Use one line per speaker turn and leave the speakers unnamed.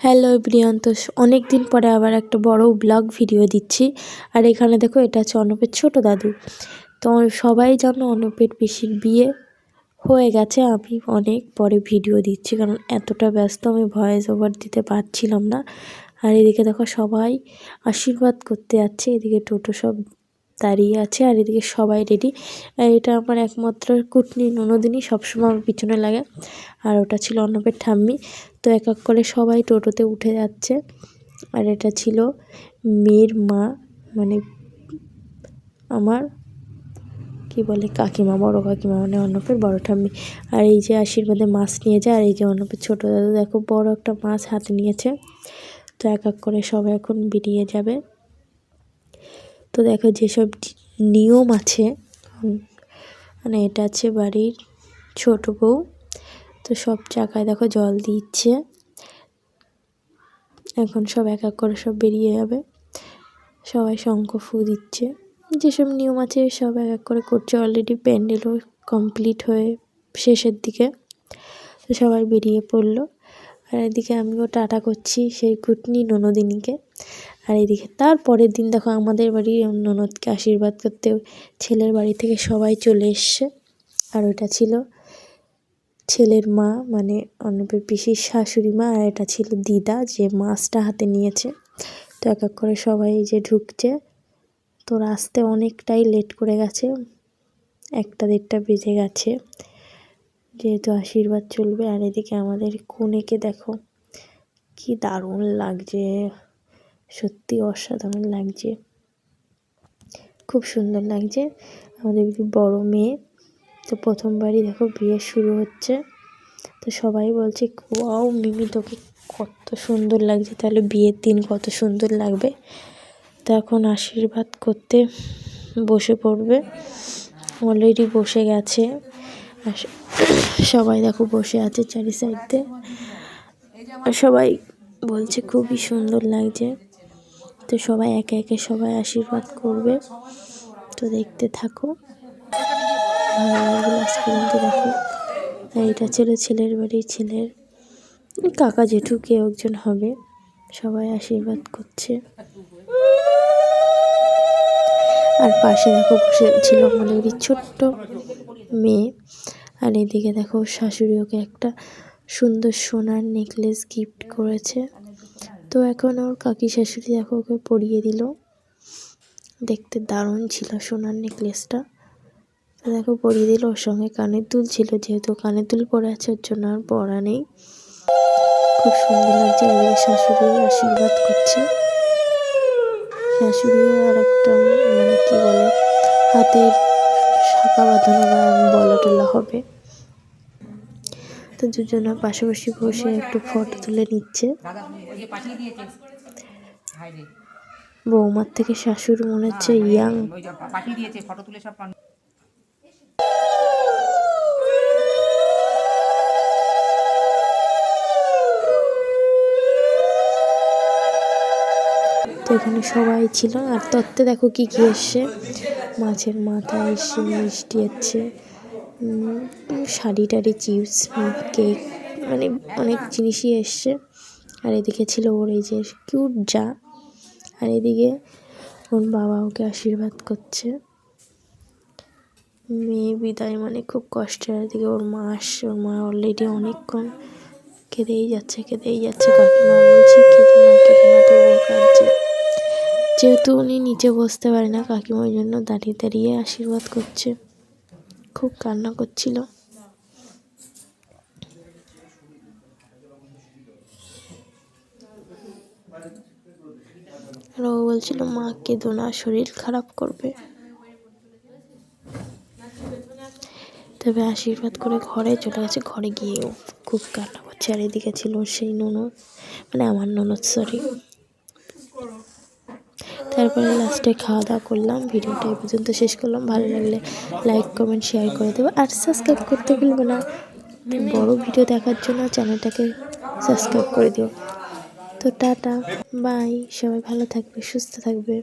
Hello everyone, তো অনেক দিন পরে আবার একটা বড় ব্লগ ভিডিও দিচ্ছি। আর এখানে দেখো, এটা হচ্ছে অনুপের ছোট দাদু। তো সবাই জানো অনুপের পিসির বিয়ে হয়ে গেছে। আমি অনেক পরে ভিডিও দিচ্ছি, কারণ এতটা ব্যস্ত আমি ভয়েস ওভার দিতে পারছিলাম না। আর এদিকে দেখো সবাই আশীর্বাদ করতে যাচ্ছে, এদিকে টোটো সব দাঁড়িয়ে আছে, আর এদিকে সবাই রেডি। এটা আমার একমাত্র কুটনি ননদিনই সবসময় আমার পিছনে লাগে, আর ওটা ছিল অনুপের ঠাম্মি। তো এক এক করে সবাই টোটোতে উঠে যাচ্ছে। আর এটা ছিল মেয়ের মা, মানে আমার কি বলে কাকিমা, বড় কাকিমা, মানে অনুপের বড় ঠাম্মি। আর এই যে আশীর্বাদে মাছ নিয়ে যায়, আর এই যে অনুপের ছোটো দাদু দেখো বড় একটা মাছ হাতে নিয়েছে। তো এক এক করে সবাই এখন বেরিয়ে যাবে। তো দেখো যেসব নিয়ম আছে, মানে এটা আছে বাড়ির ছোট বউ। তো সব জায়গায় দেখো জল দিচ্ছে। এখন সব এক এক করে সব বেরিয়ে যাবে, সবাই শঙ্খ ফু দিচ্ছে। যেসব নিয়ম আছে সব এক এক করে করছে। অলরেডি প্যান্ডেলও কমপ্লিট হয়ে শেষের দিকে। তো সবাই বেরিয়ে পড়লো। আর এদিকে আমিও টাটা করছি সেই কুটনি ননদিনীকে। আর এদিকে তার পরের দিন দেখো আমাদের বাড়ির ননদকে আশীর্বাদ করতে ছেলের বাড়ি থেকে সবাই চলে এসছে। আর ওটা ছিল ছেলের মা, মানে অনুপের পিসির শাশুড়ি মা। আর এটা ছিল দিদা, যে মাছটা হাতে নিয়েছে। তো এক এক করে সবাই যে ঢুকছে। তো আসতে অনেকটাই লেট করে গেছে, 1টা-1:30 বেজে গেছে, যেহেতু আশীর্বাদ চলবে। আর এদিকে আমাদের কনেকে দেখো কি দারুণ লাগছে, সত্যি অসাধারণ লাগছে, খুব সুন্দর লাগছে। আমাদের বড় মেয়ে, তো প্রথমবারই দেখো বিয়ে শুরু হচ্ছে। তো সবাই বলছে ওয়াও মিমি, তোকে কত সুন্দর লাগছে, তাহলে বিয়ের দিন কত সুন্দর লাগবে। তো এখন আশীর্বাদ করতে বসে পড়বে, অলরেডি বসে গেছে। সবাই দেখো বসে আছে চারি সাইডে, সবাই বলছে খুবই সুন্দর লাগছে। তো সবাই একে একে সবাই আশীর্বাদ করবে। তো দেখতে থাকো, ভালো লাগবে লাস্ট পর্যন্ত দেখো। আর এটা ছিল ছেলের বাড়ি, ছেলের কাকা জেঠু কেউ একজন হবে, সবাই আশীর্বাদ করছে। আর পাশে দেখো বসে ছিল আমাদের ছোট্ট মেয়ে। আর এদিকে দেখো শাশুড়ি ওকে একটা সুন্দর সোনার নেকলেস গিফট করেছে। তো এখন ওর কাকি শাশুড়ি দেখো ওকে পরিয়ে দিল, দেখতে দারুণ ছিল সোনার নেকলেসটা। তো দেখো পরিয়ে দিল, ওর সঙ্গে কানের দুল ছিল, যেহেতু কানের দুল পরে আছে ওর জন্য আর পরা নেই। খুব সুন্দর লাগছে। এদিকে শাশুড়ি আশীর্বাদ করছে, শাশুড়িও আর একটা মানে কি বলে হাতের শাঁখা বাঁধানো বা বলা টলা হবে। তো দুজনের পাশাপাশি বসে একটু ফটো তুলে নিচ্ছে। বৌমার থেকে শাশুড়ি মনে হচ্ছে ইয়াং। তো এখানে সবাই ছিল। আর তত্ত্বে দেখো কি কি এসছে, মাছের মাথা এসছে, মিষ্টি এসছে, শাড়ি টাড়ি, চিপস, কেক, মানে অনেক জিনিসই এসছে। আর এদিকে ছিল ওর এই যে কিউট যা। আর এদিকে ওর বাবা ওকে আশীর্বাদ করছে। মেয়ে বিদায় মানে খুব কষ্টের। এদিকে ওর মা আসছে, ওর মা অলরেডি অনেকক্ষণ কেঁদেই যাচ্ছে। কাকিমা বলছি কেঁদো না, তবুও কাঁদছে। যেহেতু উনি নিচে বসতে পারে না, কাকিমার জন্য দাঁড়িয়ে দাঁড়িয়ে আশীর্বাদ করছে, খুব কান্না করছিল। আর ও বলছিল মা কেঁদো না, শরীর খারাপ করবে। তবে আশীর্বাদ করে ঘরে চলে গেছে, ঘরে গিয়েও খুব কান্না করছে। আর এদিকে ছিল সেই ননদ, মানে আমার ননদ, সরি। তারপরে লাস্টে খাওয়া দাওয়া করলাম। ভিডিওটা এই পর্যন্ত শেষ করলাম। ভালো লাগলে লাইক কমেন্ট শেয়ার করে দেবো, আর সাবস্ক্রাইব করতে ভুলবে না। বড় ভিডিও দেখার জন্য চ্যানেলটাকে সাবস্ক্রাইব করে দিও। তো টাটা, বাই, সবাই ভালো থাকবে, সুস্থ থাকবে।